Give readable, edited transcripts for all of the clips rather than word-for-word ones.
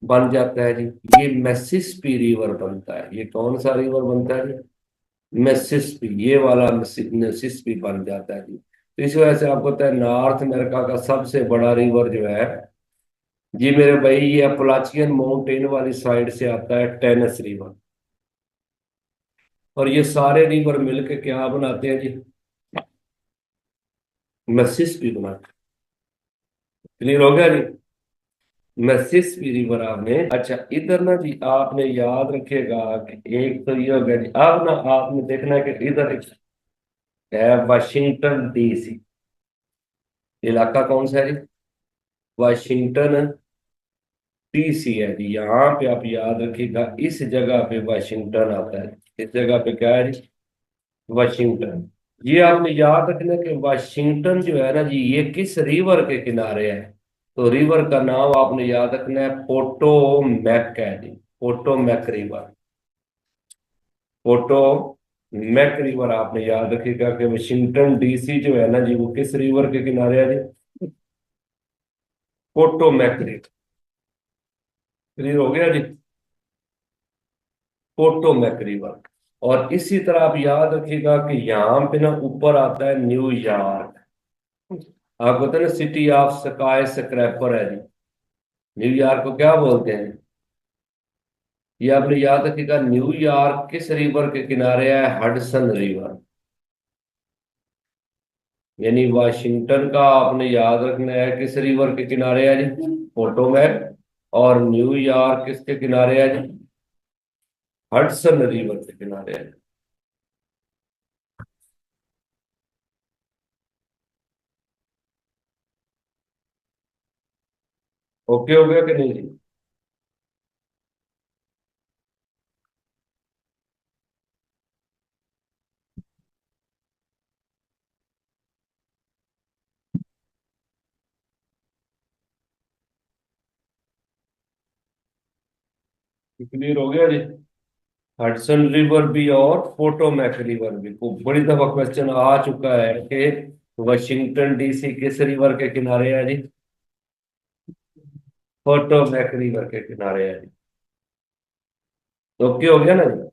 बन जाता है जी। ये मिसिसिपी रिवर बनता है। ये कौन सा रिवर बनता है जी? मिसिसिपी। ये वाला मिसिसिपी बन जाता है जी। तो इस वजह से आपको पता है नॉर्थ अमेरिका का सबसे बड़ा रिवर जो है, जी मेरे भाई, ये अपलाचियन माउंटेन वाली साइड से आता है, टेनेस रिवर। और ये सारे रिवर मिलके क्या बनाते हैं जी? मिसिसिपी बनाते हैं। क्लियर हो गया जी? मिसिसिपी रिवर आपने, अच्छा इधर ना जी आपने याद रखिएगा कि एक तो ये हो गया जी। अब ना आपने देखना है कि इधर एक है वाशिंगटन डीसी। इलाका कौन सा है जी? वाशिंगटन डीसी है जी। यहाँ पे आप याद रखिएगा, इस जगह पे वाशिंगटन आता है। इस जगह पे क्या है जी? वाशिंगटन। ये आपने याद रखना कि वाशिंगटन जो है ना जी, ये किस रिवर के किनारे है? तो रिवर का नाम आपने याद रखना है, पोटोमैक है जी। Potomac River. पोटोमैक रिवर आपने याद रखिएगा कि वाशिंगटन डीसी जो है ना जी, वो किस रिवर के किनारे है जी? Potomac river. क्लियर हो गया जी? Potomac river. और इसी तरह आप याद रखिएगा कि यहाँ पे ना ऊपर आता है न्यूयॉर्क। आपको पता है ना, सिटी ऑफ स्काई स्क्रैपर है जी। न्यूयॉर्क को क्या बोलते हैं? ये आपने याद रखिएगा, न्यूयॉर्क किस रिवर के किनारे है? Hudson river. यानी वाशिंगटन का आपने याद रखना है किस रिवर के किनारे है जी? पोटोमैक। और न्यूयॉर्क किसके किनारे है जी? हडसन रिवर के किनारे है। ओके हो गया कि नहीं जी? क्लियर हो गया जी? हडसन रिवर भी और पोटोमैक रिवर भी को बड़ी दफा क्वेश्चन आ चुका है कि वाशिंगटन डीसी किस रिवर के किनारे है जी? पोटोमैक रिवर के किनारे है जी। ओके हो गया ना जी?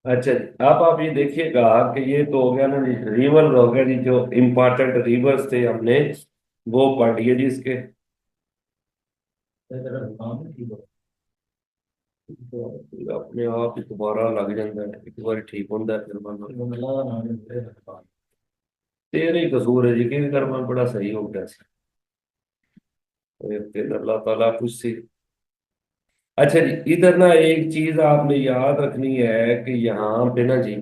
अच्छा जी, अब आप ये देखिएगा कि ये तो हो गया ना जी, रिवर हो गया जी। जो इम्पोर्टेंट रिवर्स थे हमने वो पढ़ लिए जी इसके। तो अपने आप ही दोबारा लग जाता है, एक बार ठीक होता है फिर तेरे ही कसूर है जी कि कर्म बड़ा सही हो गया। फिर अल्लाह ताला कुछ सी। अच्छा जी, इधर ना एक चीज आपने याद रखनी है कि यहाँ पे ना जी,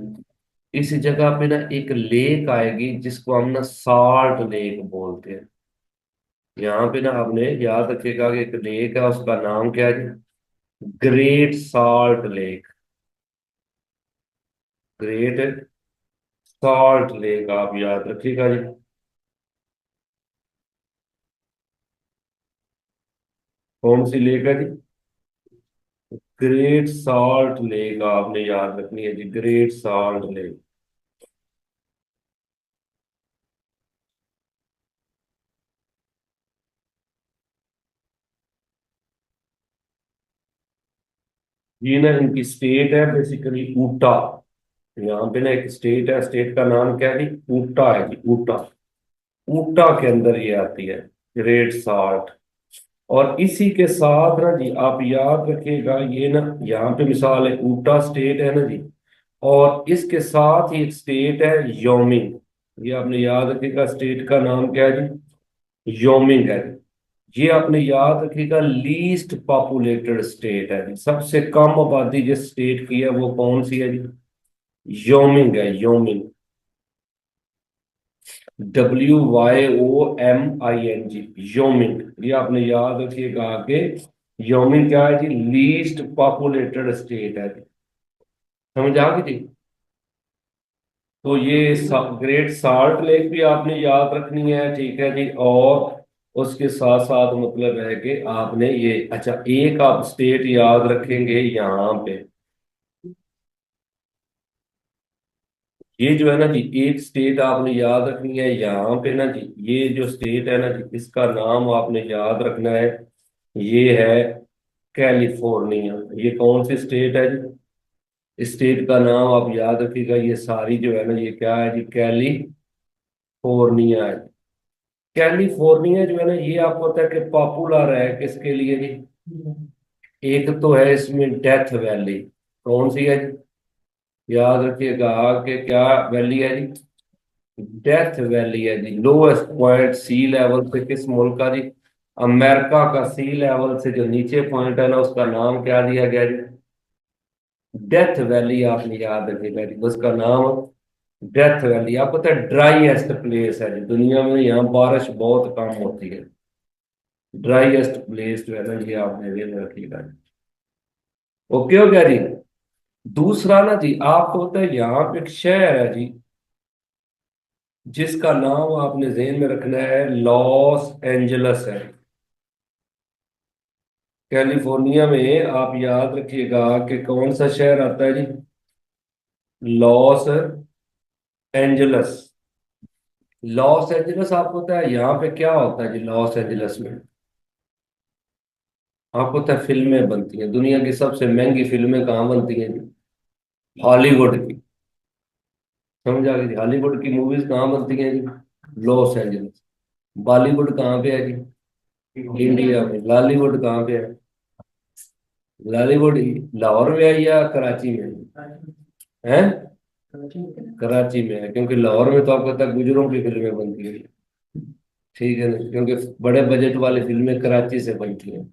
इस जगह पे ना एक लेक आएगी जिसको हम ना साल्ट लेक बोलते हैं। यहाँ पे ना आपने याद रखिएगा कि एक लेक है, उसका नाम क्या है जी? Great Salt Lake. Great Salt Lake आप याद रखिएगा जी। कौन सी लेक है जी? ग्रेट सॉल्ट लेक आपने याद रखनी है जी, ग्रेट सॉल्ट लेक। ये ना इनकी स्टेट है बेसिकली ऊटा। यहाँ पे ना एक स्टेट है, स्टेट का नाम क्या है जी? ऊटा है जी, ऊटा। ऊटा के अंदर ये आती है, ग्रेट सॉल्ट। और इसी के साथ ना जी आप याद रखिएगा, ये ना यहाँ पे मिसाल है, ऊटा स्टेट है ना जी। और इसके साथ ही एक स्टेट है योमिंग। ये आपने याद रखिएगा, स्टेट का नाम क्या है जी? योमिंग है। ये आपने याद रखिएगा, लीस्ट पॉपुलेटेड स्टेट है जी। सबसे कम आबादी जिस स्टेट की है वो कौन सी है जी? योमिंग है, योमिंग। WYOMING, योमिंग। ये आपने याद रखिएगा आगे। योमिंग क्या है जी? लीस्ट पॉपुलेटेड स्टेट है जी। समझ आ गई जी? तो ये ग्रेट साल्ट लेक भी आपने याद रखनी है, ठीक है जी। और उसके साथ साथ मतलब है कि आपने ये, अच्छा, एक आप स्टेट याद रखेंगे यहाँ पे। ये जो है ना जी, एक स्टेट आपने याद रखनी है यहाँ पे ना जी। ये जो स्टेट है ना जी, इसका नाम आपने याद रखना है। ये है कैलिफोर्निया। ये कौन सी स्टेट है जी? इस स्टेट का नाम आप याद रखिएगा। ये सारी जो है ना, ये क्या है जी? कैलिफोर्निया है। कैलिफोर्निया जो है ना, ये आपको पता है कि पॉपुलर है किसके लिए जी? एक तो है इसमें डेथ वैली। कौन सी है जी? याद रखिएगा कि क्या वैली है जी? डेथ वैली है जी। लोएस्ट पॉइंट सी लेवल पे किस मुल्क का जी? अमेरिका का सी लेवल से जो नीचे पॉइंट है ना, उसका नाम क्या दिया गया जी? Death valley. आपने याद रखिएगा जी, उसका नाम डेथ वैली। आपको पता है ड्राईएस्ट प्लेस है जी दुनिया में, यहाँ बारिश बहुत कम होती है। ड्राईएस्ट प्लेस जो है ना, ये आपने ये रखिएगा। ओके हो गया जी। दूसरा ना जी, आपको पता है यहाँ पे एक शहर है जी, जिसका नाम आपने जेहन में रखना है, लॉस एंजलस है। कैलिफोर्निया में आप याद रखिएगा कि कौन सा शहर आता है जी? Los Angeles. लॉस एंजलस आपको पता है यहाँ पे क्या होता है जी? लॉस एंजलस में आपको पता है फिल्में बनती हैं। दुनिया की सबसे महंगी फिल्में कहाँ बनती हैं जी? हॉलीवुड की। समझ आ गई? हॉलीवुड की मूवीज कहाँ बनती हैं जी? Los Angeles. बॉलीवुड कहाँ पे है जी? इंडिया में। लॉलीवुड कहाँ पे है? लॉलीवुड लाहौर में है या कराची में है? कराची में है, क्योंकि लाहौर में तो आपको पता है गुजरों की फिल्में बनती है। ठीक है ना, क्योंकि बड़े बजट वाली फिल्में कराची से बनती हैं।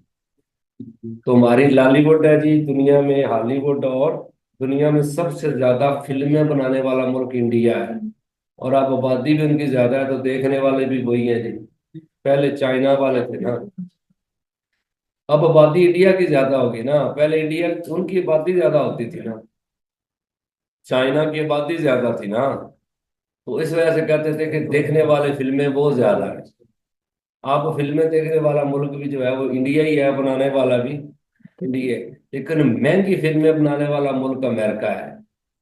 तो हमारी लॉलीवुड है जी दुनिया में, हॉलीवुड। और दुनिया में सबसे ज्यादा फिल्में बनाने वाला मुल्क इंडिया है। और अब आबादी भी उनकी ज्यादा है, तो देखने वाले भी वही है जी। पहले चाइना वाले थे ना, अब आबादी इंडिया की ज्यादा होगी ना। पहले इंडिया, उनकी आबादी ज्यादा होती थी ना, चाइना की आबादी ज्यादा थी ना। तो इस वजह से कहते थे कि देखने वाले फिल्में वो ज्यादा है। आप फिल्में देखने वाला मुल्क भी जो है वो इंडिया ही है, बनाने वाला भी इंडिया है। लेकिन महंगी फिल्में बनाने वाला मुल्क अमेरिका है।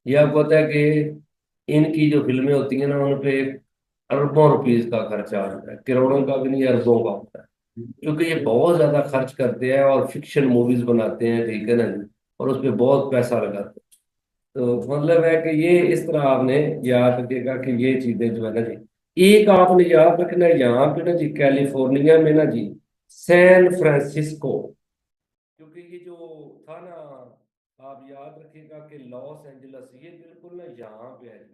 यह आपको पता है कि इनकी जो फिल्में होती हैं ना, उन पे अरबों रुपीस का खर्चा आता है, करोड़ों का भी नहीं, अरबों का होता है। क्योंकि ये बहुत ज्यादा खर्च करते हैं और फिक्शन मूवीज बनाते हैं, ठीक है ना जी। और उस पर बहुत पैसा लगाते हैं। तो मतलब है कि ये इस तरह आपने याद रखिएगा कि ये चीजें जो है ना जी, एक आपने याद रखना है यहाँ पे ना जी, कैलिफोर्निया में ना जी, सैन फ्रांसिस्को। क्योंकि ये जो था ना, आप याद रखिएगा कि लॉस एंजलस ये बिल्कुल ना यहाँ पे है।